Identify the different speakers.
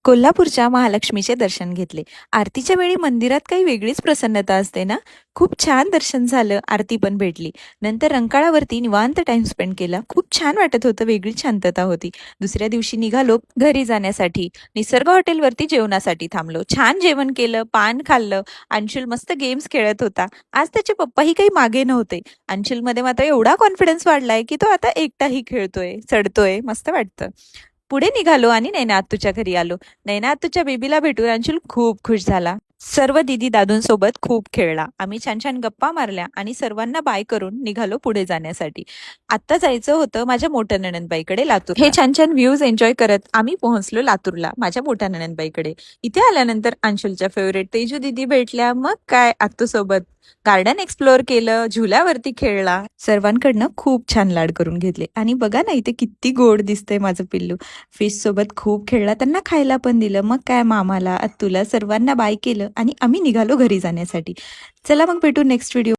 Speaker 1: कोल्हापूरच्या महालक्ष्मीचे दर्शन घेतले. आरतीच्या वेळी मंदिरात काही वेगळीच प्रसन्नता असते ना. खूप छान दर्शन झालं, आरती पण भेटली. नंतर रंकाळावरती निवांत टाइम स्पेंड केला. खूप छान वाटत होतं, वेगळी शांतता होती. दुसऱ्या दिवशी निघालो घरी जाण्यासाठी. निसर्ग हॉटेलवरती जेवणासाठी थांबलो. छान जेवण केलं, पान खाल्लं. अंशुल मस्त गेम्स खेळत होता. आज त्याचे पप्पाही काही मागे नव्हते. अंशुलमध्ये मात्र एवढा कॉन्फिडन्स वाढलाय की तो आता एकटाही खेळतोय, चढतोय, मस्त वाटतं. पुढे निघालो आणि नैना आत्तूच्या घरी आलो. नैना आत्तूच्या बेबीला भेटून अंशुल खूप खुश झाला. सर्व दीदी दादूंसोबत खूप खेळला. आम्ही छान छान गप्पा मारल्या आणि सर्वांना बाय करून निघालो पुढे जाण्यासाठी. आता जायचं होतं माझ्या मोठ्या नणंदबाईकडे लातूर. हे छान छान व्ह्यूज एन्जॉय करत आम्ही पोहोचलो लातूरला माझ्या मोठ्या नणंदबाईकडे. इथे आल्यानंतर अंशुलच्या फेवरेट तेजू दीदी भेटल्या. मग काय आत्तू सोबत गार्डन एक्सप्लोअर केलं, झुल्यावरती खेळला. सर्वांकडनं खूप छान लाड करून घेतले. आणि बघा ना, इथे किती गोड दिसतंय माझं पिल्लू. फिश सोबत खूप खेळला, त्यांना खायला पण दिलं. मग काय मामाला, आत्तूला सर्वांना बाय केलं आणि आम्ही निघालो घरी जाण्यासाठी. चला मग भेटू नेक्स्ट व्हिडिओ.